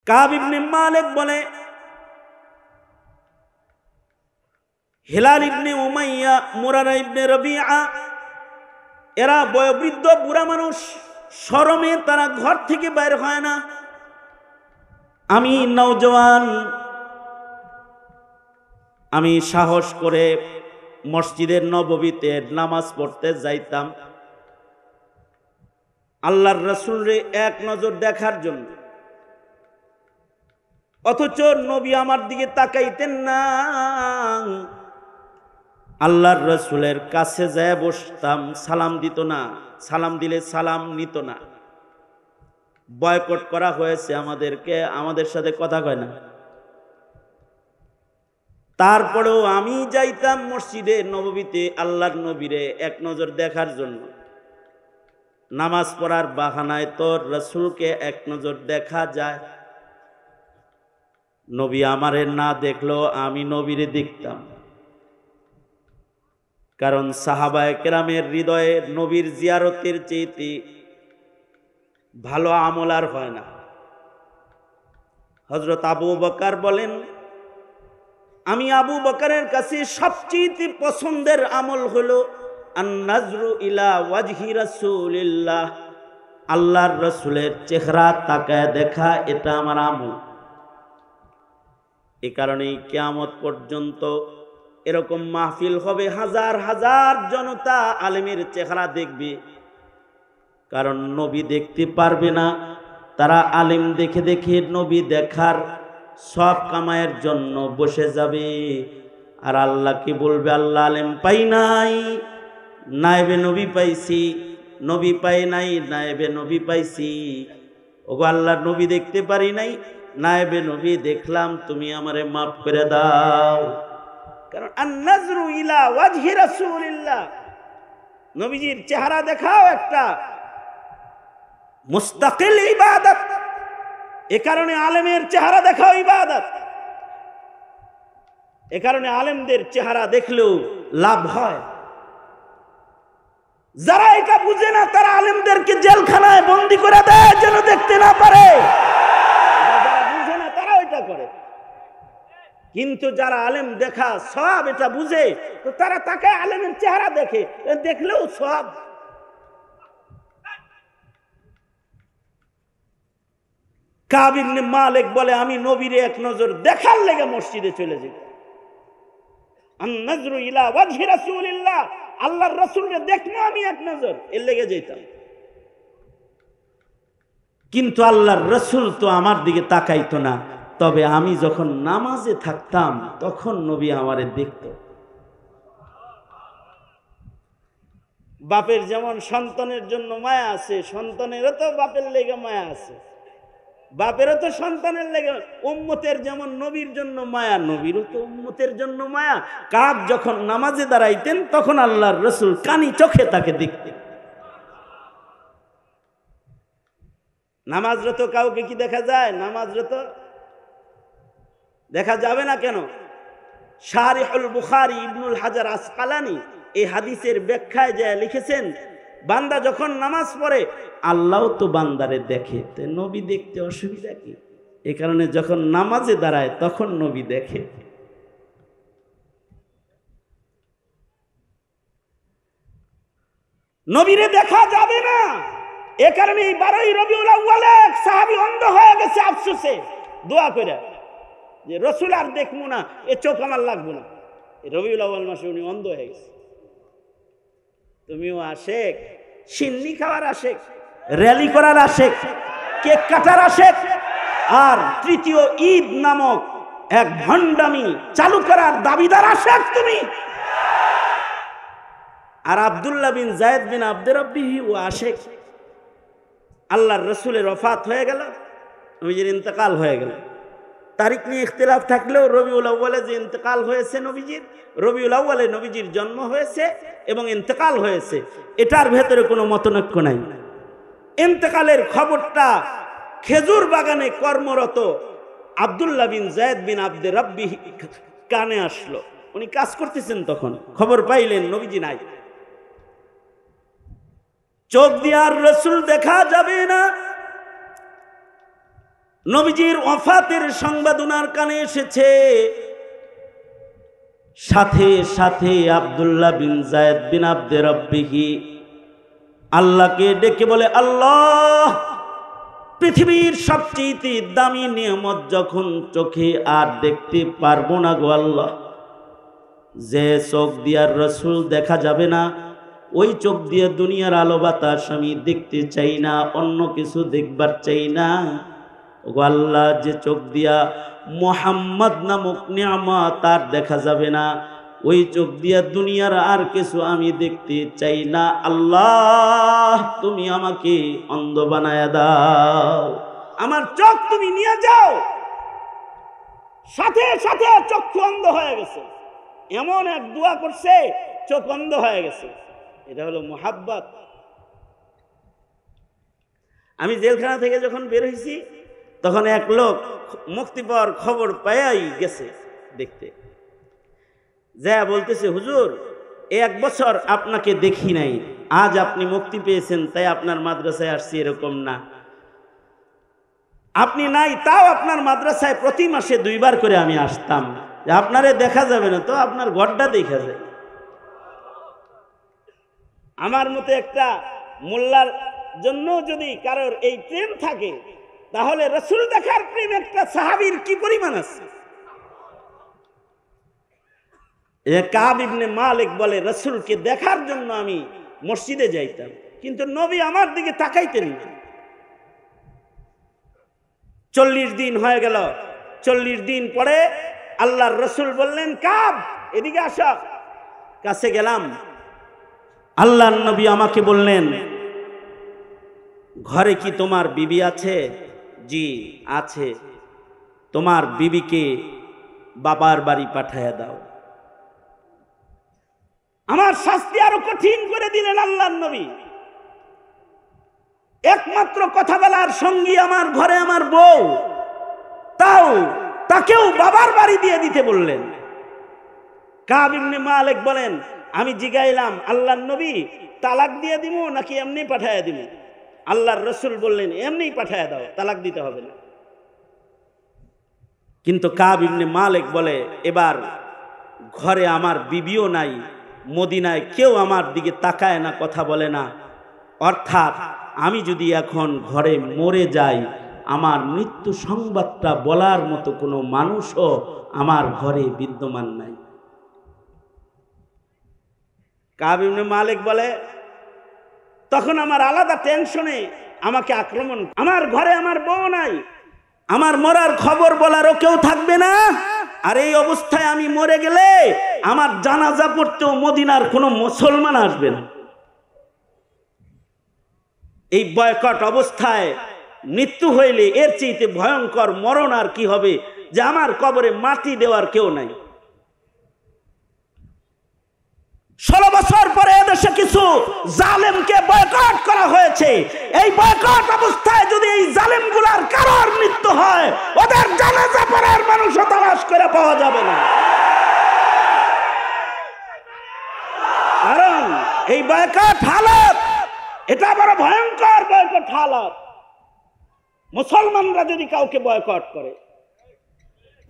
কাব ইবনে মালিক বলে, হিলাল ইবনে উমাইয়া, মুরারা ইবনে রবিআ, এরা বয়োবৃদ্ধ বুড়া মানুষ, শরমে তারা ঘর থেকে বাইর হয় না। আমি নওজওয়ান, আমি সাহস করে মসজিদের নববীতে নামাজ পড়তে যাইতাম আল্লাহর রাসূলরে এক নজর দেখার জন্য, অথচ নবী আমার দিকে তাকাইতেন না। আল্লাহর রাসূলের কাছে যায় বসতাম, সালাম দিত না, সালাম দিলে সালাম নিত না। বয়কট করা হয়েছে আমাদেরকে, আমাদের সাথে কথা কয় না। তারপরেও আমি যাইতাম মসজিদে নববীতে আল্লাহর নবীরে এক নজর দেখার জন্য। নামাজ পড়ার বাহানায় তো রাসূলকে এক নজর দেখা যায়। নবী আমারে না দেখলেও আমি নবীরে দেখতাম, কারণ সাহাবায়ে কেরামের হৃদয়ে নবীর জিয়ারতের চেয়ে ভালো আমল আর হয় না। হযরত আবু বকর বলেন, আমি আবু বকরের কাছে সবচেয়ে পছন্দের আমল হলো আন-নাজরু ইলা ওয়াজহি রাসূলিল্লাহ, আল্লাহর রাসূলের চেহারা তাকায় দেখা, এটা আমার আমল। এই কারণেই কিয়ামত পর্যন্ত এরকম মাহফিল হবে, হাজার হাজার জনতা আলেমের চেহারা দেখবে, কারণ নবী দেখতে পারবে না। তারা আলেম দেখে দেখে নবী দেখার সব কামায়ের জন্য বসে যাবে। আর আল্লাহকে বলবে, আল্লাহ আলেম পাই নাই, নায়েবে নবী পাইছি, নবী পাই নাই, নায়েবে নবী পাইছি। ওগো আল্লাহ, নবী দেখতে পারি নাই, নায়েবে নবী দেখলাম, তুমি আমারে মাফ করে দাও। কারণ আন-নাজরু ইলা ওয়াজহি রাসূলিল্লাহ, নবীজির চেহারা দেখাও একটা মুস্তাকিল ইবাদত। এ কারণে আলেমের চেহারা দেখাও ইবাদত। এ কারণে আলেমদের চেহারা দেখলেও লাভ হয়। যারা এটা বুঝে না তারা আলেমদেরকে জেলখানায় বন্দী করে দেয় যেন দেখতে না পারে। যারা বুঝে না তারা এটা করে, কিন্তু যারা আলেম দেখা সওয়াব এটা বুঝে, তো তারা তাকে আলেমের চেহারা দেখে, দেখলেও সওয়াব। কাব ইবনে মালিক বলে, আমি নবীরে এক নজর দেখার লেগে মসজিদে চলে যেতাম। আন-নাজরু ইলা ওয়াজহি রাসূলিল্লাহ, আল্লাহর রাসূলকে দেখবো আমি এক নজর, এর লেগে যেতাম। কিন্তু আল্লাহর রাসূল তো আমার দিকে তাকাইতো না। তবে আমি যখন নামাজে থাকতাম তখন নবী আমারে দেখত। বাপের যেমন সন্তানের জন্য মায়া আছে, সন্তানেরও তো বাপের লেগে মায়া আছে, বাপেরও তো সন্তানের লেগে, উম্মতের যেমন নবীর জন্য মায়া, নবীরও তো উম্মতের জন্য মায়া। কাব যখন নামাজে দাঁড়াইতেন তখন আল্লাহর রাসূল কানি চোখে তাকে দেখতেন। নামাজরত কাউকে কি দেখা যায়? নামাজরত দেখা যাবে না কেন? শারিহুল বুখারী ইবনুল হাজার আসকালানি এই হাদিসের ব্যাখ্যায় যা লিখেছেন, বান্দা যখন নামাজ পড়ে আল্লাহ তো বান্দারে দেখে, তো নবী দেখতে অসুবিধা কি? এই কারণে যখন নামাজে দাঁড়ায় তখন নবী দেখে। নবীরে দেখা যাবে না, এ কারণে 12ই রবিউল আউয়ালে এক সাহাবী অন্ধ হয়ে গেছে আফসোসে, দোয়া করে যে রাসূল আর দেখবো না, এ চোখ আমার লাগবো না। রবিউল আউয়াল মাসে উনি অন্ধ হয়ে গেছে। তুমিও আশেক, সিন্নি খাওয়ার আশেক, র্যালি করার আশেক, কেক কাটার আশেক, আর তৃতীয় ঈদ নামক এক ভণ্ডামি চালু করার দাবিদার আশেক তুমি। আর আব্দুল্লাহ বিন যায়েদ বিন আব্দে রব্বিহি ও আশেক। আল্লাহর রাসূলের ওফাত হয়ে গেল, নবীজির ইন্তেকাল হয়ে গেল। তারিখ নিয়ে ইখতিলাফ থাকলেও রবিউল আউয়ালে যে ইন্তেকাল হয়েছে নবীজির, রবিউল আউয়ালে নবীজির জন্ম হয়েছে এবং ইন্তেকাল হয়েছে, এটার ভেতরে কোনো মতনৈক্য নাই। ইন্তেকালের খবরটা খেজুর বাগানে কর্মরত আব্দুল্লাহ বিন যায়েদ বিন আব্দে রব্বিহি কানে আসলো। উনি কাজ করতেছেন, তখন খবর পাইলেন নবীজি নাই। চোখ দিয়ে আর রাসূল দেখা যাবে না, নবীজির ওয়াফাতের সংবাদ উনার কানে এসেছে। সাথে সাথে আব্দুল্লাহ বিন যায়েদ বিন আব্দে রব্বিহি আল্লাহকে ডেকে বলে, আল্লাহ, পৃথিবীর সবচেয়ে দামি নিয়ামত যখন চোখে আর দেখতে পারবো না গো আল্লাহ, যে চোখ দিয়ার রসুল দেখা যাবে না, ওই চোখ দিয়ে দুনিয়ার আলো বাতাস আমি দেখতে চাই না, অন্য কিছু দেখবার চাই না গো আল্লাহ। যে চোখ দিয়া মুহাম্মদ নামক নিয়ামত তার দেখা যাবে না, ওই চোখ দিয়া দুনিয়ার আর কিছু আমি দেখতে চাই না। আল্লাহ, তুমি আমাকে অন্ধ বানায়া দাও, আমার চোখ তুমি নিয়ে যাও। সাথে সাথে চক্ষু অন্ধ হয়ে গেছে। এমন এক দোয়া করছে, চোখ অন্ধ হয়ে গেছে। এটা হলো মুহাব্বত। আমি জেলখানা থেকে যখন বের হয়েছি, তখন এক লোক মুক্তি পাওয়ার খবর পায়াই গেছে দেখতে, যা বলতেছে, হুজুর, 1 বছর আপনাকে দেখি নাই, আজ আপনি মুক্তি পেয়েছেন তাই আপনার মাদ্রাসায় আসছি, এরকম না। আপনি নাই, তাও আপনার মাদ্রাসায় প্রতি মাসে 2 বার করে আমি আসতাম। আপনারে দেখা যাবে না তো আপনার ঘরটা দেখা যায়। আমার মতো একটা মোল্লার জন্য যদি কারোর এই প্রেম থাকে, তাহলে রসুল দেখার প্রেম একটা সাহাবীর কি পরিমাণ আছে। কাব ইবনে মালিক বলে, রসুলকে দেখার জন্য আমি মসজিদে যাইতাম, কিন্তু নবী আমার দিকে তাকাইতেন না। 40 দিন হয়ে গেল। 40 দিন পরে আল্লাহর রসুল বললেন, কাব এদিকে আসো। কাছে গেলাম, আল্লাহর নবী আমাকে বললেন, ঘরে কি তোমার বিবি আছে? জি আছে। তোমার বিবিকে বাবার বাড়ি পাঠায়া দাও। আমার শাস্তি আরো কঠিন করে দিলেন আল্লাহর নবী। একমাত্র কথা বলার সঙ্গী আমার ঘরে আমার বউ, তাও তাকেও বাবার বাড়ি দিয়ে দিতে বললেন। কাব ইবনে মালিক বলেন, আমি জিগাইলাম, আল্লাহর নবী, তালাক দিয়ে দিব নাকি এমনি পাঠায়া দিব? আল্লাহর রসুল বললেন, এমনি পাঠায়া দাও, তালাক দিতে হবে না। কিন্তু কাব ইবনে মালিক বলে, এবার ঘরে আমার বিবিও নাই, মদিনায় কেউ আমার দিকে তাকায় না, কথা বলে না। অর্থাৎ আমি যদি এখন ঘরে মরে যাই, আমার মৃত্যু সংবাদটা বলার মতো কোনো মানুষও আমার ঘরে বিদ্যমান নাই। কাব ইবনে মালিক বলে, তখন আমার আলাদা টেনশনে আমাকে আক্রমণ। আমার ঘরে আমার বউ নাই, আমার মরার খবর বলারও কেউ থাকবে না, আর এই অবস্থায় আমি মরে গেলে আমার জানাজা পড়তেও মদিনার কোনো মুসলমান আসবে না। এই বয়কট অবস্থায় মৃত্যু হইলে এর চেয়ে ভয়ঙ্কর মরণ আর কি হবে, যে আমার কবরে মাটি দেওয়ার কেউ নাই। 16 বছর পরে এদেশে কিছু জালেমকে বয়কট করা হয়েছে। এই বয়কট অবস্থায় যদি এই জালেমগুলার কারোর মৃত্যু হয়, ওদের জানাজা পড়ার মানুষও তালাশ করে পাওয়া যাবে না। কারণ এই বয়কট হালত, এটা বড় ভয়ঙ্কর বয়কট হালত। মুসলমানরা যদি কাউকে বয়কট করে,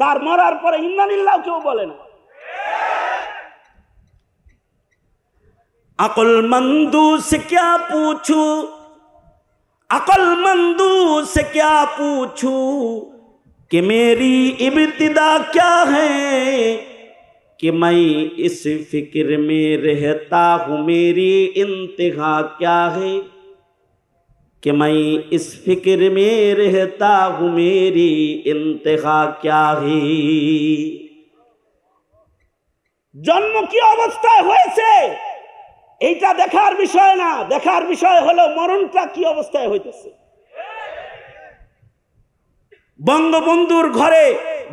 তার মরার পরে ইন্নালিল্লাহ কেউ বলে না। अक्लमंदू से क्या पूछूं, अक्लमंदू से क्या पूछूं कि मेरी इब्तिदा क्या है, कि मैं इस फिक्र में रहता हूँ मेरी इंतहा क्या है, कि मैं इस फिक्र में रहता हूँ मेरी इंतहा क्या है। जन्म की अवस्था হয়েছে এইটা দেখার বিষয় না, দেখার বিষয় হলো মরণটা কি অবস্থায় হইতেছে। বঙ্গবন্ধুর ঘরে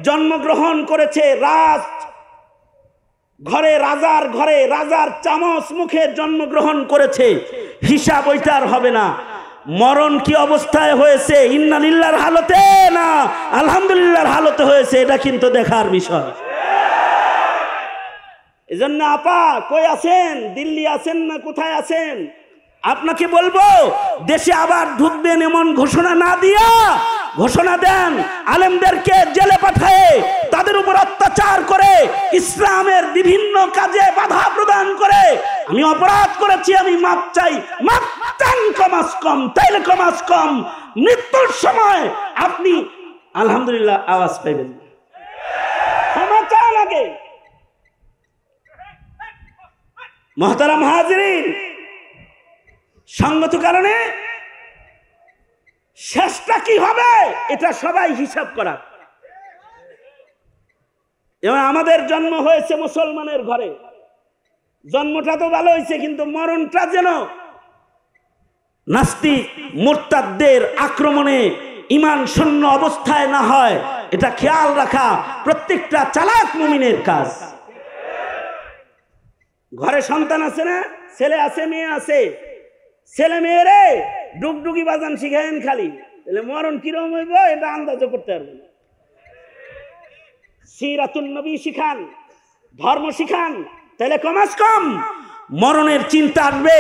জন্মগ্রহণ করেছে রাজ ঘরে, রাজার চামচ মুখে জন্মগ্রহণ করেছে, হিসাব ওইটার হবে না। মরণ কি অবস্থায় হয়েছে, ইন্না লিল্লাহর হালতে না আলহামদুলিল্লাহর হালতে হয়েছে, এটা কিন্তু দেখার বিষয়। এজন্য আপা কই আছেন, দিল্লি আছেন না কোথায় আছেন, আপনাকে বলবো দেশে আবার ঢুকবেন এমন ঘোষণা না দিয়া ঘোষণা দেন, আলেমদেরকে জেলে পাঠায় তাদের উপর অত্যাচার করে ইসলামের বিভিন্ন কাজে বাধা প্রদান করে আমি অপরাধ করেছি, আমি মাপ চাই, মাপ চান কমাস কম, তাইলে কমাস কম মৃত্যুর সময় আপনি আলহামদুলিল্লাহ আওয়াজ পাইবেন, ক্ষমা চান আগে। মুহতারাম হাজিরিন, সঙ্গত কারণে শেষটা কি হবে এটা সবাই হিসাব করা। এবং আমাদের জন্ম হয়েছে মুসলমানের ঘরে, জন্মটা তো ভালো হয়েছে, কিন্তু মরণটা যেন নাস্তিক মুরতাদদের আক্রমণে ঈমান শূন্য অবস্থায় না হয়, এটা খেয়াল রাখা প্রত্যেকটা চালাক মুমিনের কাজ। ঘরে সন্তান আছে না, ছেলে আছে মেয়ে আছে, ছেলে মেয়েরে ডুগডুগি বাজান শিখায়েন খালি, তাহলে মরণ কিরকম হইব এটা আন্দাজ করতে পারবে না। সিরাতুন নবী শিখান, ধর্ম শিখান, তাহলে কমাস কম মরণের চিন্তা আসবে,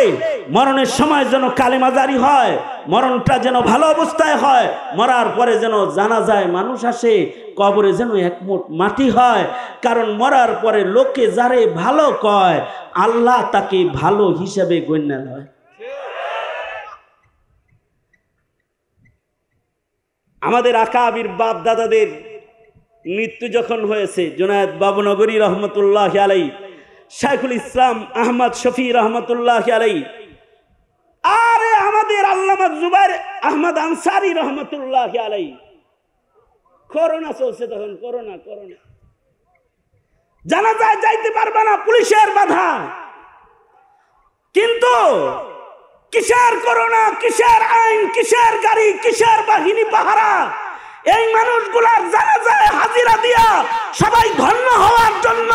মরণের সময় যেন কালেমা জারি হয়, মরণটা যেন ভালো অবস্থায় হয়, মরার পরে যেন জানা যায় মানুষ আসে, কবরে যেন একমুঠ মাটি হয়। কারণ মরার পরে লোকে যারে ভালো কয় আল্লাহ তাকে ভালো হিসেবে গণ্য হয়। আমাদের আকাবির বাপ দাদাদের মৃত্যু যখন হয়েছে, জুনায়েদ বাবুনগরী রহমতুল্লাহ আলাইহি, শাইখুল ইসলাম আহমদ শফি রহমতুল্লাহ আলাইহি, আরে আমাদের আল্লামা জুবাইর আহমদ আনসারী রহমতুল্লাহ আলাইহি, করোনা চলছে তখন, করোনা জানাজায় যাইতে পারবে না, পুলিশের বাধা। কিন্তু কিসের করোনা, কিসের আইন, কিসের গাড়ি, কিসের বাহিনী পাহারা, এই মানুষগুলার জানাজায় হাজিরা দিয়া সবাই ধন্য হওয়ার জন্য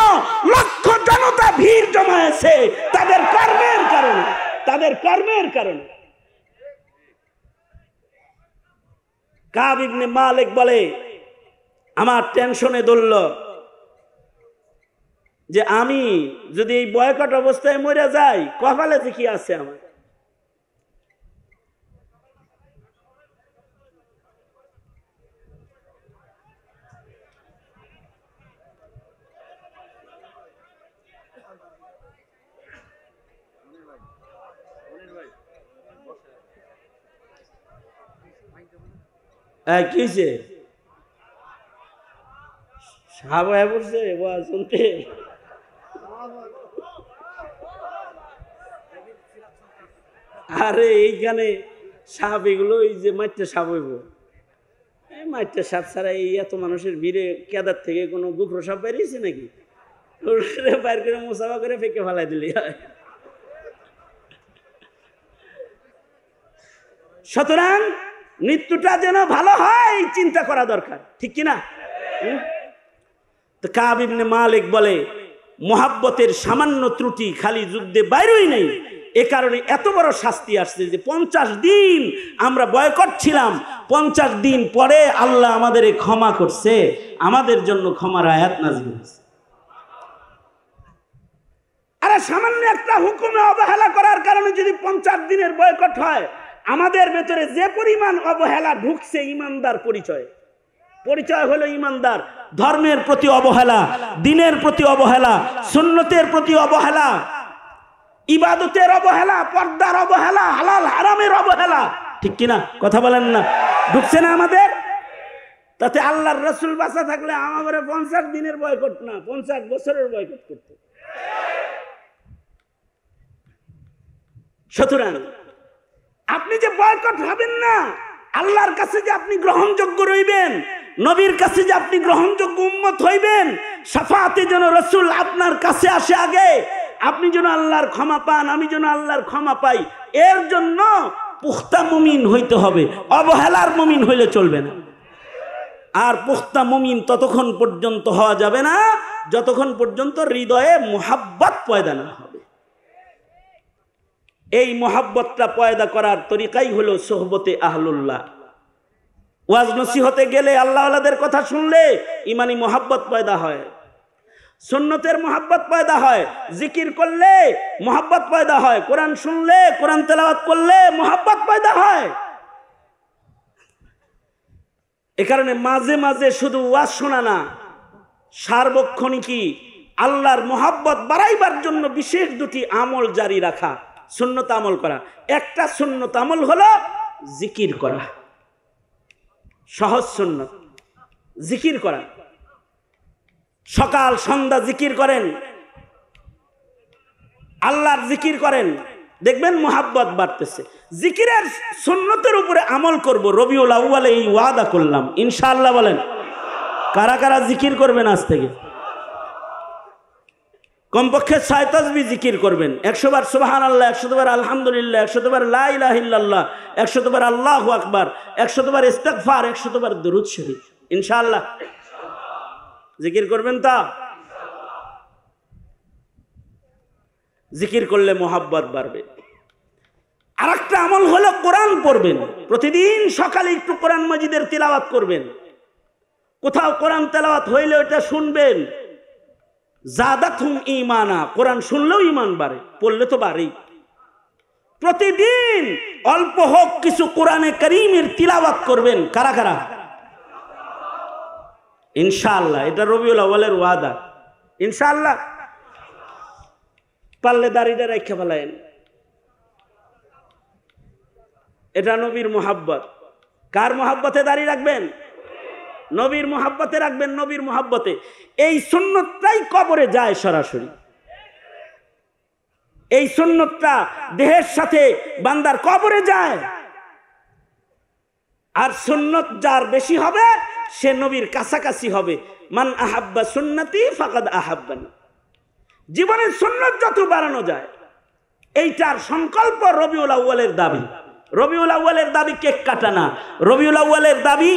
লক্ষ জনতা ভিড় জমায়েছে তাদের কর্মের কারণে, তাদের কর্মের কারণে। কাব ইবনে মালিক বলে, আমার টেনশনে ধরল যে আমি যদি এই বয়কট অবস্থায় মরে যাই, কপালে যে কি আছে আমার। কি হয়েছে? সাহাবা বলছে শুনতে, আরে এইখানে সাপ, এগুলো এই যে মাইটটা সাপ হইব, এই মাইটটা সাপ ছাড়া এই এত মানুষের ভিড়ে কেদার থেকে কোনো গুফরো সাপ বেরিয়েছে নাকি? বাইর করে মুসাফা করে ফেঁকে ফেলাই দিলি। সুতরাং মৃত্যুটা যেন ভালো হয় চিন্তা করা দরকার, ঠিক কিনা? তো কাব ইবনে মালিক বলে, মোহাব্বতের সামান্য ত্রুটি খালি যুদ্ধে বাইরেই নেই, এ কারণে এত বড় শাস্তি আসছে যে 50 দিন আমরা বয়কট ছিলাম, 50 দিন পরে আল্লাহ আমাদের ক্ষমা করছে, আমাদের জন্য ক্ষমার আয়াত নাযিল হয়েছে। আরে সামান্য একটা হুকুমে অবহেলা করার কারণে যদি 50 দিনের বয়কট হয়, আমাদের ভেতরে যে পরিমাণ অবহেলা ঢুকছে, ইমানদার পরিচয় হলো ইমানদার, ধর্মের প্রতি অবহেলা, দ্বীনের প্রতি অবহেলা, সুন্নতের প্রতি অবহেলা, ইবাদতের অবহেলা, পর্দার অবহেলা, হালাল হারামের অবহেলা, ঠিক কিনা? কথা বলেন না, ঢুকছে না আমাদের? তাতে আল্লাহর রাসূল বাঁচা থাকলে আমাদের 50 দিনের বয়কট না, 50 বছরের বয়কট করতে। সুতরাং আপনি যে বয়কট হবেন না, আল্লাহর কাছে যে আপনি গ্রহণযোগ্য রইবেন, নবীর কাছে যে আপনি গ্রহণযোগ্য উম্মত হইবেন, শাফাতে যেন রাসূল আপনার কাছে আসে আগে, আপনি যেন আল্লাহর ক্ষমা পান, আমি যেন আল্লাহর ক্ষমা পাই, এর জন্য পুখতা মুমিন হইতে হবে, অবহেলার মুমিন হইলে চলবে না। আর পুখতা মুমিন ততক্ষণ পর্যন্ত হওয়া যাবে না যতক্ষণ পর্যন্ত হৃদয়ে মুহাব্বত পয়দা না হবে। এই মুহাব্বতটা পয়দা করার তরিকাই হলো সোহবতে আহলুল্লাহ। ওয়াজ নসিহতে গেলে, আল্লাহ ওয়ালাদের কথা শুনলে ইমানি মুহাব্বত পয়দা হয়, সুন্নতের মুহাব্বত পয়দা হয়, জিকির করলে মুহাব্বত পয়দা হয়, কোরআন শুনলে, কোরআন তেলাওয়াত করলে মুহাব্বত পয়দা হয়। এ কারণে মাঝে মাঝে শুধু ওয়াজ শোনা না, সার্বক্ষণিকই আল্লাহর মোহাব্বত বাড়াইবার জন্য বিশেষ দুটি আমল জারি রাখা, সুন্নত আমল করা। একটা সুন্নত আমল হলো জিকির করা, সহজ সুন্নত জিকির করা। সকাল সন্ধ্যা জিকির করেন, আল্লাহর জিকির করেন, দেখবেন মোহাব্বত বাড়তেছে। জিকিরের সুন্নতের উপরে আমল করব, রবিউল আউয়ালে এই ওয়াদা করলাম ইনশাআল্লাহ। বলেন কারা কারা জিকির করবেন আজ থেকে? কমপক্ষে 6 তাসবিহ জিকির করবেন, 100 বার সুবহানাল্লাহ, 100 বার আলহামদুলিল্লাহ, 100 বার লা ইলাহা ইল্লাল্লাহ, 100 বার আল্লাহু আকবার, 100 বার ইস্তিগফার, 100 বার দুরূদ শরীফ ইনশাআল্লাহ। জিকির করবেন তা? জিকির করলে মোহাব্বত বাড়বে। আরেকটা আমল হলো কোরআন পড়বেন, প্রতিদিন সকালে একটু কোরআন মাজিদের তিলাওয়াত করবেন। কোথাও কোরআন তেলাওয়াত হইলে ওটা শুনবেন, জাদাতুম ঈমানা, কোরআন শুনলেও ঈমান বাড়ে, পড়লে তো বাড়েই। প্রতিদিন অল্প হোক কিছু কোরআনে কারীমের তিলাওয়াত করবেন। কারা কারা? ইনশাআল্লাহ। এটা রবিউল আউয়ালের ওয়াদা ইনশাআল্লাহ। পারলে দাড়িটা রেখে ফেলায়েন, এটা নবীর মোহাব্বত। কার মোহাব্বতে দাড়ি রাখবেন? নবীর মোহাব্বতে রাখবেন, নবীর মোহাব্বতে। এই সুন্নতটাই কবরে যায় সরাসরি। এই সুন্নতটা দেহের সাথে বান্দার কবরে যায়। আর সুন্নত যার বেশি হবে সে নবীর কাছাকাছি হবে। মান আহাব্বা সুন্নতি ফাকাদ আহাব্বানি। জীবনের সুন্নত যত বাড়ানো যায়, এইটার সংকল্প রবিউল আউয়ালের দাবি। রবিউল আউয়ালের দাবি কেক কাটা না, রবিউল আউয়ালের দাবি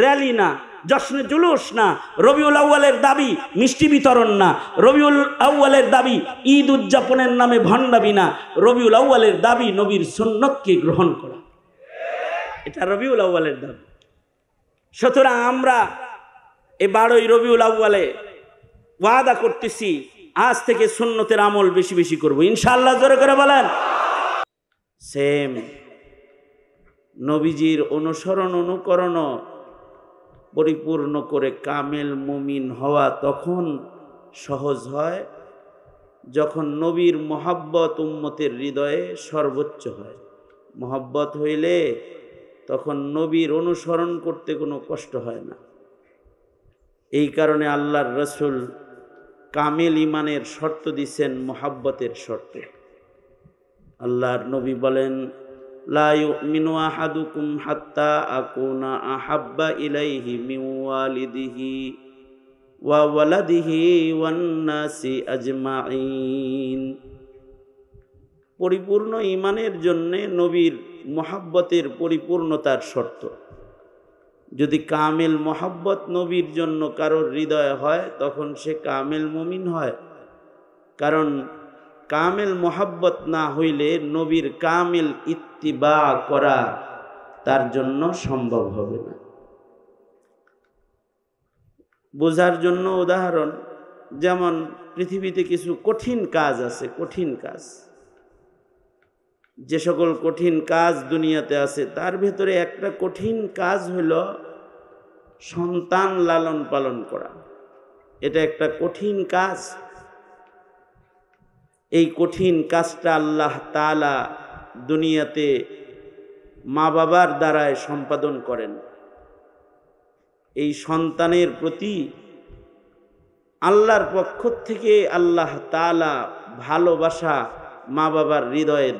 র্যালি না, জশ্নে জুলুস না, রবিউল আউয়ালের দাবি মিষ্টি বিতরণ না, রবিউল আউয়ালের দাবি ঈদ উদযাপনের নামে ভণ্ডামি না, রবিউল আউয়ালের দাবি নবীর সুন্নতকে গ্রহণ করা। এটা রবিউল আউয়ালের দাবি। সুতরাং আমরা এই 12ই রবিউল আউয়ালে ওয়াদা করতেছি, আজ থেকে সুন্নতের আমল বেশি বেশি করব ইনশাআল্লাহ। জোরে করে বলেন। সেম নবীজির অনুসরণ অনুকরণ পরিপূর্ণ করে কামেল মুমিন হওয়া তখন সহজ হয় যখন নবীর মোহাব্বত উম্মতের হৃদয়ে সর্বোচ্চ হয়। মোহাব্বত হইলে তখন নবীর অনুসরণ করতে কোনো কষ্ট হয় না। এই কারণে আল্লাহর রসুল কামেল ইমানের শর্ত দিছেন, মোহাব্বতের শর্ত। আল্লাহর নবী বলেন, লা ইউমিনু আহাদুকুম হাত্তা আকুনা আহাব্বা ইলাইহি মিন ওয়ালিদিহি ওয়া ওয়ালাদিহি ওয়ান নাসি আজমাইন। পরিপূর্ণ ঈমানের জন্য নবীর মোহাব্বতের পরিপূর্ণতার শর্ত। যদি কামেল মোহাব্বত নবীর জন্য কারোর হৃদয়ে হয় তখন সে কামেল মুমিন হয়। কারণ কামেল মোহাব্বত না হইলে নবীর কামেল ইত্তিবা করা তার জন্য সম্ভব হবে না। বোঝার জন্য উদাহরণ, যেমন পৃথিবীতে কিছু কঠিন কাজ আছে, কঠিন কাজ, যে সকল কঠিন কাজ দুনিয়াতে আছে তার ভেতরে একটা কঠিন কাজ হলো সন্তান লালন পালন করা। এটা একটা কঠিন কাজ। এই কঠিন কাজটা আল্লাহ তাআলা দুনিয়াতে মা বাবার দ্বারায় সম্পাদন করেন। এই সন্তানের প্রতি আল্লাহর পক্ষ থেকে আল্লাহ তাআলা ভালোবাসা মা বাবার হৃদয়ে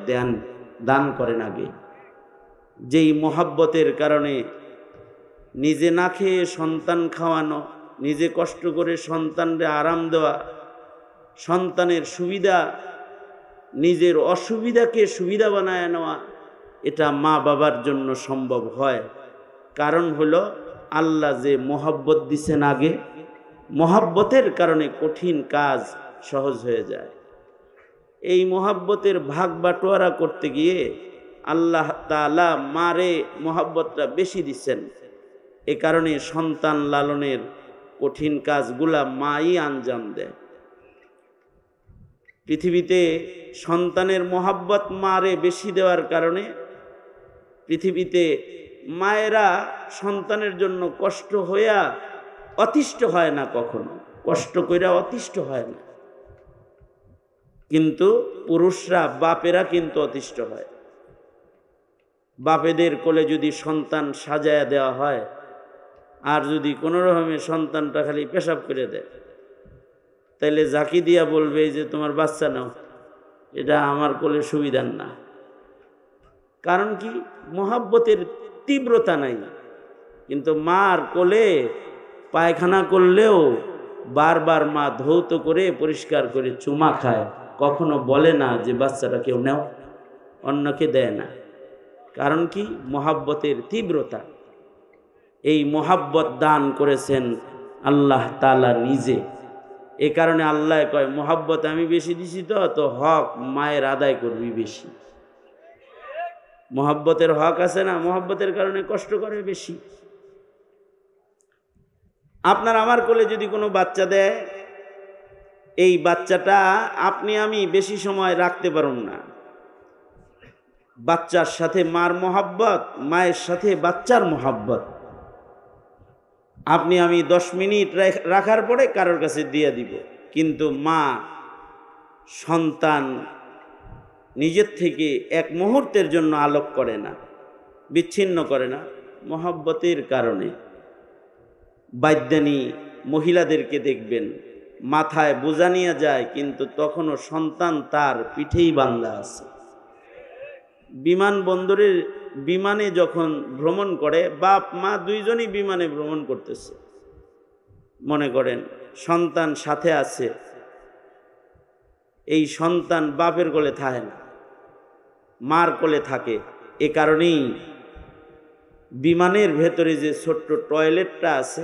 দান করেন আগে। যেই মোহাব্বতের কারণে নিজে না খেয়ে সন্তান খাওয়ানো, নিজে কষ্ট করে সন্তানকে আরাম দেওয়া, সন্তানের সুবিধা নিজের অসুবিধাকে সুবিধা বানায় নেওয়া, এটা মা বাবার জন্য সম্ভব হয়। কারণ হলো আল্লাহ যে মোহাব্বত দিছেন আগে, মোহাব্বতের কারণে কঠিন কাজ সহজ হয়ে যায়। এই মোহাব্বতের ভাগ বাটোয়ারা করতে গিয়ে আল্লাহ তাআলা মারে মোহাব্বতটা বেশি দিচ্ছেন। এ কারণে সন্তান লালনের কঠিন কাজগুলা মাই আঞ্জাম দেয়। পৃথিবীতে সন্তানের মোহাব্বত মারে বেশি দেওয়ার কারণে পৃথিবীতে মায়েরা সন্তানের জন্য কষ্ট হইয়া অতিষ্ঠ হয় না, কখনো কষ্ট কইরা অতিষ্ঠ হয় না, কিন্তু পুরুষরা বাপেরা কিন্তু অতিষ্ঠ হয়। বাপেদের কোলে যদি সন্তান সাজায়া দেওয়া হয়, আর যদি কোনো রকমের সন্তানটা খালি পেশাব করে দেয়, তাইলে জাকি দিয়া বলবে যে তোমার বাচ্চা নাও, এটা আমার কোলে সুবিধার না। কারণ কি? মহাব্বতের তীব্রতা নাই। কিন্তু মার কোলে পায়খানা করলেও বারবার মা ধৌত করে পরিষ্কার করে চুমা খায়, কখনো বলে না যে বাচ্চাটা কেউ নেও, অন্যকে দেয় না। কারণ কি? মহাব্বতের তীব্রতা। এই মহাব্বত দান করেছেন আল্লাহ তাআলা নিজে। এ কারণে আল্লাহ কয়, মহাব্বত আমি বেশি দিছি, তো হক মায়ের আদায় করবি বেশি। মহাব্বতের হক আছে না, মহাব্বতের কারণে কষ্ট করে বেশি। আপনার আমার কোলে যদি কোনো বাচ্চা দেয়, এই বাচ্চাটা আপনি আমি বেশি সময় রাখতে পারুন না। বাচ্চার সাথে মার মহাব্বত, মায়ের সাথে বাচ্চার মহাব্বত। আপনি আমি 10 মিনিট রাখার পরে কারোর কাছে দিয়ে দিব, কিন্তু মা সন্তান নিজের থেকে এক মুহূর্তের জন্য আলোক করে না, বিচ্ছিন্ন করে না, মহাব্বতের কারণে। বাদ্যানী মহিলাদেরকে দেখবেন, মাথায় বোঝা নিয়ে যায়, কিন্তু তখনও সন্তান তার পিঠেই বাঁধা আছে। বিমানবন্দরের বিমানে যখন ভ্রমণ করে, বাপ মা দুইজনই বিমানে ভ্রমণ করতেছে, মনে করেন সন্তান সাথে আছে, এই সন্তান বাপের কোলে থাকে না, মার কোলে থাকে। এ কারণেই বিমানের ভেতরে যে ছোট্ট টয়লেটটা আছে,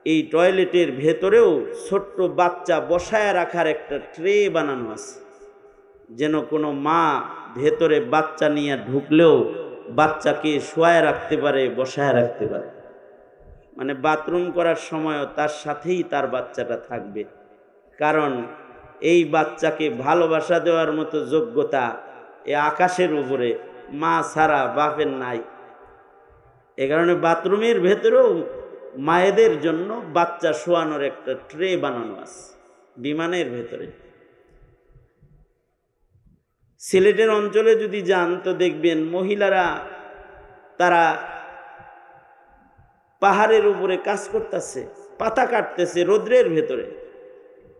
এই টয়লেটের ভেতরেও ছোট্ট বাচ্চা বসায় রাখার একটা ট্রে বানানো আছে, যেন কোনো মা ভেতরে বাচ্চা নিয়ে ঢুকলেও বাচ্চাকে শোয়ায় রাখতে পারে, বসায় রাখতে পারে। মানে বাথরুম করার সময়ও তার সাথেই তার বাচ্চাটা থাকবে। কারণ এই বাচ্চাকে ভালোবাসা দেওয়ার মতো যোগ্যতা এ আকাশের উপরে মা ছাড়া বাপের নাই। এ কারণে বাথরুমের ভেতরেও মায়েদের জন্য বাচ্চা শোয়ানোর একটা ট্রে বানানো আছে বিমানের ভেতরে। সিলেটের অঞ্চলে যদি যান তো দেখবেন মহিলারা তারা পাহাড়ের উপরে কাজ করতেছে, পাতা কাটতেছে রোদ্রের ভেতরে,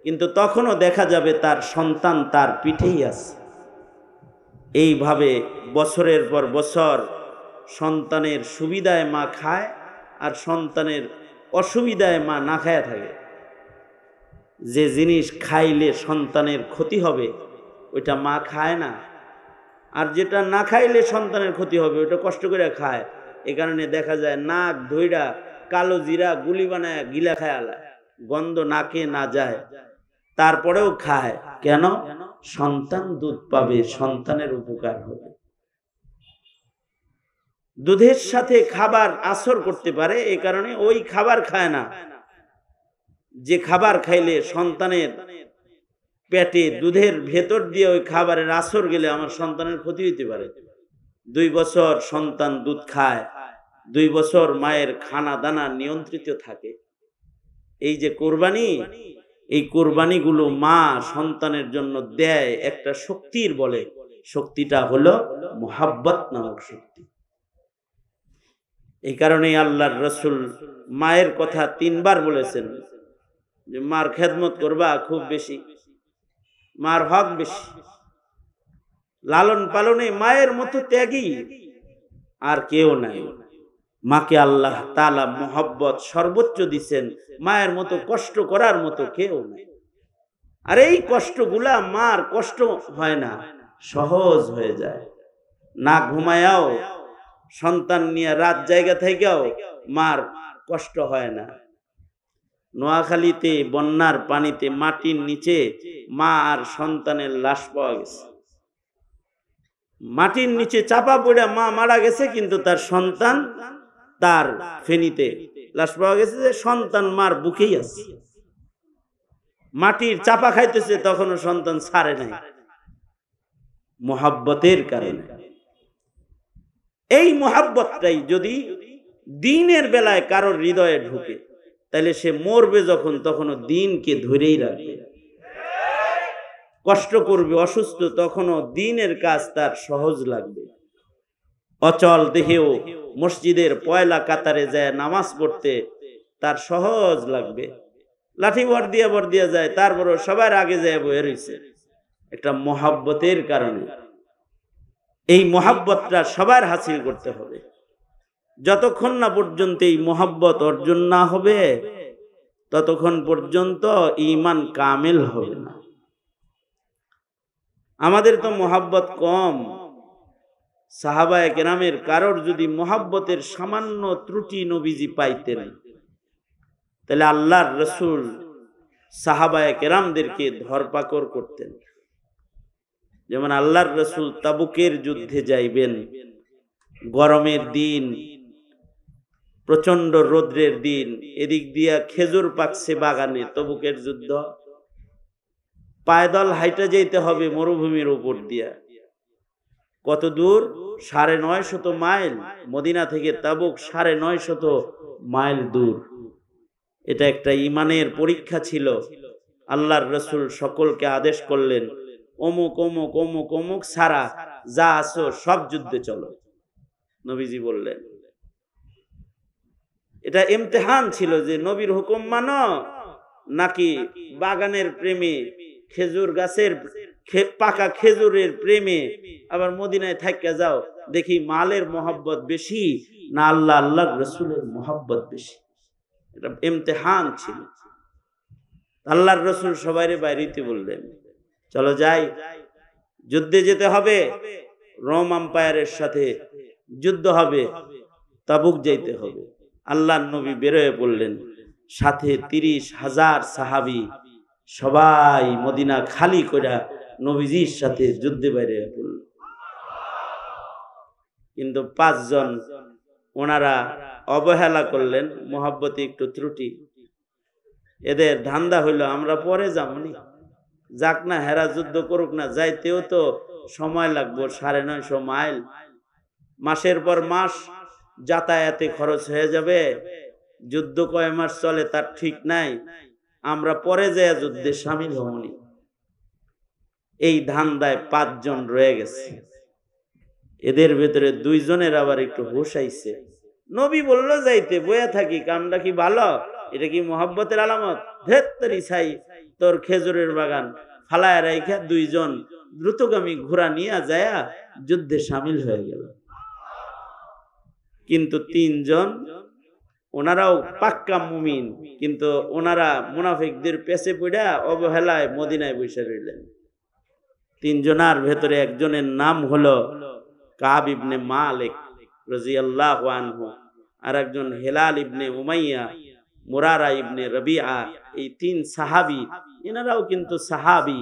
কিন্তু তখনও দেখা যাবে তার সন্তান তার পিঠেই আছে। এইভাবে বছরের পর বছর সন্তানের সুবিধায় মা খায়, আর সন্তানের অসুবিধায় মা না খায়া থাকে। যে জিনিস খাইলে সন্তানের ক্ষতি হবে ওইটা মা খায় না, আর যেটা না খাইলে সন্তানের ক্ষতি হবে ওইটা কষ্ট করে খায়। এ কারণে দেখা যায় নাক ধইরা কালো জিরা গুলি বানায় গিলা খায়, গন্ধ নাকে না যায়, তারপরেও খায়। কেন? সন্তান দুধ পাবে, সন্তানের উপকার হবে। দুধের সাথে খাবার আসর করতে পারে, এই কারণে ওই খাবার খায় না যে খাবার খাইলে সন্তানের পেটে দুধের ভেতর দিয়ে ওই খাবারের আসর গেলে আমার সন্তানের ক্ষতি হইতে পারে। 2 বছর সন্তান দুধ খায়, 2 বছর মায়ের খানা দানা নিয়ন্ত্রিত থাকে। এই যে কোরবানি, এই কোরবানিগুলো মা সন্তানের জন্য দেয় একটা শক্তির বলে। শক্তিটা হলো মুহাব্বত নামক শক্তি। এই কারণে আল্লাহর রাসূল মায়ের কথা 3 বার বলেছেন যে মার খেদমত করবা খুব বেশি, মার হক বেশি। লালন পালনে মায়ের মতো ত্যাগী আর কেউ নাই। মাকে আল্লাহ তাআলা মুহাব্বত সর্বোচ্চ দিয়েছেন, মায়ের মতো কষ্ট করার মতো কেউ নাই। আর এই কষ্টগুলা মার কষ্ট হয় না, সহজ হয়ে যায়। না ঘুমায়াও সন্তান নিয়ে রাত জায়গা থেকেও মার কষ্ট হয় না। নোয়াখালীতে বন্যার পানিতে মাটির নিচে মা আর সন্তানের লাশ পাওয়া গেছে। মাটির নিচে চাপা পড়ে মা মারা গেছে, কিন্তু তার সন্তান তার ফেনীতে লাশ পাওয়া গেছে যে সন্তান মার বুকেই আছে, মাটির চাপা খাইতেছে, তখনও সন্তান ছাড়ে নাই, মুহাব্বতের কারণে। এই মোহাব্বতটাই যদি দ্বীনের বেলায় কারোর হৃদয়ে ঢুকে, তাহলে সে মরবে যখন তখনও দ্বীনকে ধরেই রাখবে। কষ্ট করবে, অসুস্থ, তখনও দ্বীনের কাজ তার সহজ লাগবে। অচল দেহেও মসজিদের পয়লা কাতারে যায় নামাজ পড়তে তার সহজ লাগবে। লাঠি ভর দিয়া যায়, তারপরও সবার আগে যায় বয়ে রয়েছে, একটা মোহাব্বতের কারণে। এই মোহাব্বতটা সবার হাসিল করতে হবে। যতক্ষণ না পর্যন্ত এই মোহাব্বত অর্জন না হবে, ততক্ষণ পর্যন্ত ঈমান কামেল হবে না। আমাদের তো মোহাব্বত কম। সাহাবায়ে কেরামের কারোর যদি মোহাব্বতের সামান্য ত্রুটি নবীজি পাইতেন, তাহলে আল্লাহর রসুল সাহাবায়ে কেরামদেরকে ধরপাকড় করতেন। যেমন আল্লাহর রসুল তাবুকের যুদ্ধে যাইবেন, গরমের দিন, প্রচন্ড রৌদ্রের দিন, এদিক দিয়া খেজুর পাকছে বাগানে, তাবুকের যুদ্ধ, পায়দল হাইটা যেতে হবে মরুভূমির উপর দিয়া। কত দূর? ৯৫০ মাইল। মদিনা থেকে তাবুক ৯৫০ মাইল দূর। এটা একটা ইমানের পরীক্ষা ছিল। আল্লাহর রসুল সকলকে আদেশ করলেন, অমুক অমুক অমুক অমুক সারা যা আছো সব যুদ্ধে চলো। নবীজি বললেন, এটা ইমতিহান ছিল যে নবীর হুকুম মানো নাকি বাগানের প্রেমে, খেজুর গাছের পাকা খেজুরের প্রেমে আবার মদিনায় থাইকা যাও, দেখি মালের মোহাব্বত বেশি না আল্লাহ আল্লাহর রসুলের মোহাব্বত বেশি। এটা ইমতিহান ছিল। আল্লাহর রসুল সবাইরে বাইরেতে বললেন, চলো যাই, যুদ্ধে যেতে হবে, রোম আম্পায়ারের সাথে যুদ্ধ হবে, তাবুক যাইতে হবে। আল্লাহর নবী বেরোয় পড়লেন, সাথে ৩০,০০০ সাহাবী, সবাই মদিনা খালি করে নবীজির সাথে যুদ্ধে বাইরে পড়ল। কিন্তু ৫ জন ওনারা অবহেলা করলেন, মোহাব্বতে একটু ত্রুটি। এদের ধান্দা হইল আমরা পরে যাবনি, যাক না, হেরা যুদ্ধ করুক না, যাইতেও তো সময় লাগবে ৯৫০ মাইল, মাসের পর মাস যাতায়াতে খরচ হয়ে যাবে, যুদ্ধ কয় মাস চলে তার ঠিক নাই, আমরা পরে যায় যুদ্ধে সামিল হবনি। এই ধান্দায় ৫ জন রয়ে গেছে। এদের ভেতরে ২ জনের আবার একটু হুঁশ আইছে। নবী বলল যাইতে, বয়া থাকি, কামটা কি ভালো? এটা কি মোহাব্বতের আলামত? ধেত্তরি ছাই, তোর খেজুরের বাগান ফালায় রাইখা ২ জন দ্রুতগামী ঘোড়া নিয়ে যায় যুদ্ধে সামিল হয়ে গেল। কিন্তু ৩ জন, ওনারাও পাক্কা মুমিন, কিন্তু ওনারা মুনাফিকদের পেছে পড়া অবহেলায় মদিনায় বসে রইলেন। ৩ জনের ভেতরে একজনের নাম হলো কাব ইবনে মালিক রাদিয়াল্লাহু আনহু, আর একজন হেলাল ইবনে উমাইয়া, মুরারা ইবনে রবিআ। এই ৩ সাহাবী, এনারাও কিন্তু সাহাবী,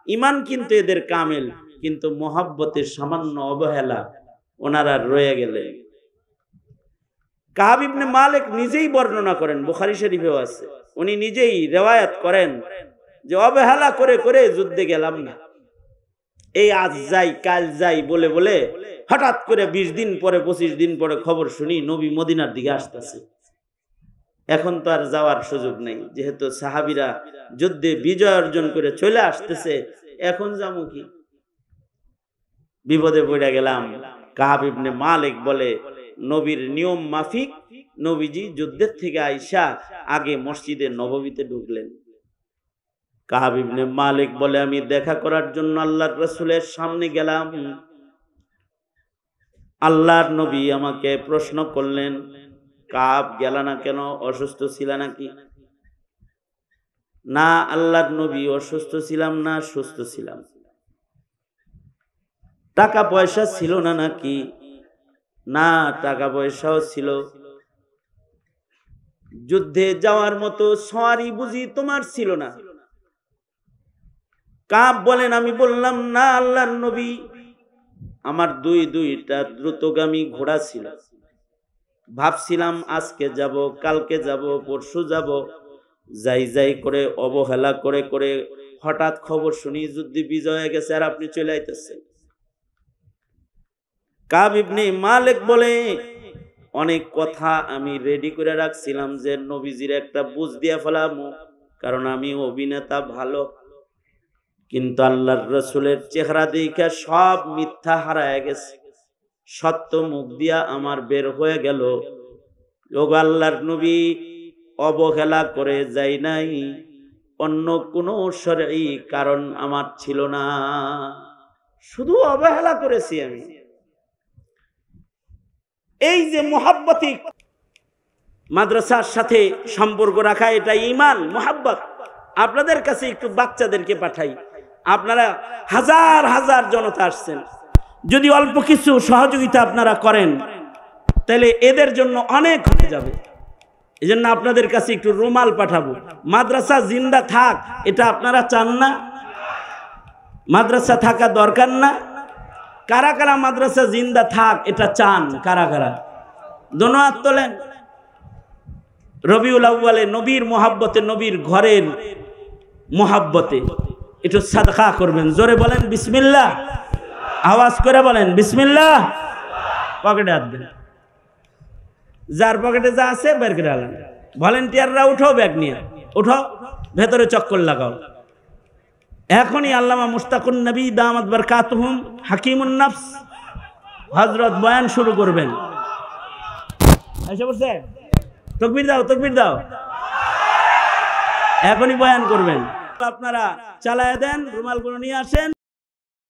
ঈমান কিন্তু এদের কামেল, কিন্তু মোহাব্বতের সামান্য অবহেলা ওনারা রয়ে গেলেন। কাব ইবনে মালিক নিজেই বর্ণনা করেন, বুখারী শরীফেও আছে, উনি নিজেই রিওয়ায়াত করেন যে অবহেলা করে করে যুদ্ধে গেলাম না, এই আজ যাই কাল যাই বলে বলে হঠাৎ করে ২০ দিন পরে ২৫ দিন পরে খবর শুনি নবী মদিনার দিকে আসতেছে। এখন তো আর যাওয়ার সুযোগ নেই, যেহেতু সাহাবীরা যুদ্ধে বিজয় অর্জন করে চলে আসতেছে, এখন যাবো কি? বিপদে পড়ে গেলাম। কাব ইবনে মালিক বলে, নবীর নিয়ম মাফিক নবীজি যুদ্ধের থেকে আইসা আগে মসজিদে নববীতে ঢুকলেন। কাব ইবনে মালিক বলে, আমি দেখা করার জন্য আল্লাহর রাসূলের সামনে গেলাম। আল্লাহর নবী আমাকে প্রশ্ন করলেন, কাব গেলা না কেন? অসুস্থ ছিল নাকি? না আল্লাহর নবী, অসুস্থ ছিলাম না, সুস্থ ছিলাম। টাকা পয়সা ছিল না নাকি? না টাকা পয়সাও ছিল। যুদ্ধে যাওয়ার মতো সওয়ারি বুঝি তোমার ছিল না? কাব বলেন, আমি বললাম না আল্লাহর নবী, আমার দুইটা দ্রুতগামী ঘোড়া ছিল, ভাবছিলাম আজকে যাব, কালকে যাব, পরশু যাব, যাই যাই করে অবহেলা করে করে হঠাৎ খবর শুনি যুদ্ধে বিজয় হয়ে গেছে আর আপনি চলে আইতেছেন। কাব ইবনে মালিক বলে, অনেক কথা আমি রেডি করে রাখছিলাম যে নবীজির একটা বুঝ দিয়া ফেলামু, কারণ আমি অভিনেতা ভালো, কিন্তু আল্লাহর রাসূলের চেহারা দেখে সব মিথ্যা হারায় গেছে, সত্য মুখ দিয়া আমার বের হয়ে গেল। লোক আল্লাহর নবী অবহেলা করে যাই নাই, অন্য কোনো শরঈ কারণ আমার ছিল না, শুধু অবহেলা করেছি আমি। এই যে মুহাব্বতি মাদ্রাসার সাথে সম্পর্ক রাখা, এটা ঈমান মুহাব্বত। আপনাদের কাছে একটু বাচ্চাদেরকে পাঠাই, আপনারা হাজার হাজার জনতা আসছেন, যদি অল্প কিছু সহযোগিতা আপনারা করেন তাহলে এদের জন্য অনেক হয়ে যাবে। এই জন্য আপনাদের কাছে একটু রুমাল পাঠাবো। মাদ্রাসা জিন্দা থাক, এটা আপনারা চান না? মাদ্রাসা থাকা দরকার না? কারা কারা মাদ্রাসা জিন্দা থাক এটা চান? কারা কারা দোনো হাত তোলেন। রবিউল আউয়ালে নবীর মোহাব্বতে, নবীর ঘরের মোহাব্বতে একটু সাদকা করবেন। জোরে বলেন বিসমিল্লাহ, আওয়াজ করে বলেন বিসমিল্লাহ। পকেটে হাত দেন, যার পকেটে যা আছে বের করে আলেন। ভলেন্টিয়াররা উঠো, ব্যাগ নিয়ে উঠো, ভেতরে চক্কর লাগাও। এখনই আল্লামা মুশতাকুন নবী দামাত বরকাতুহুম হাকিমুন নফস হযরত বয়ান শুরু করবেন। এসে বসে তাকবীর দাও, তাকবীর দাও, এখনই বয়ান করবেন। আপনারা চালায় দেন, রুমালগুলো নিয়ে আসেন।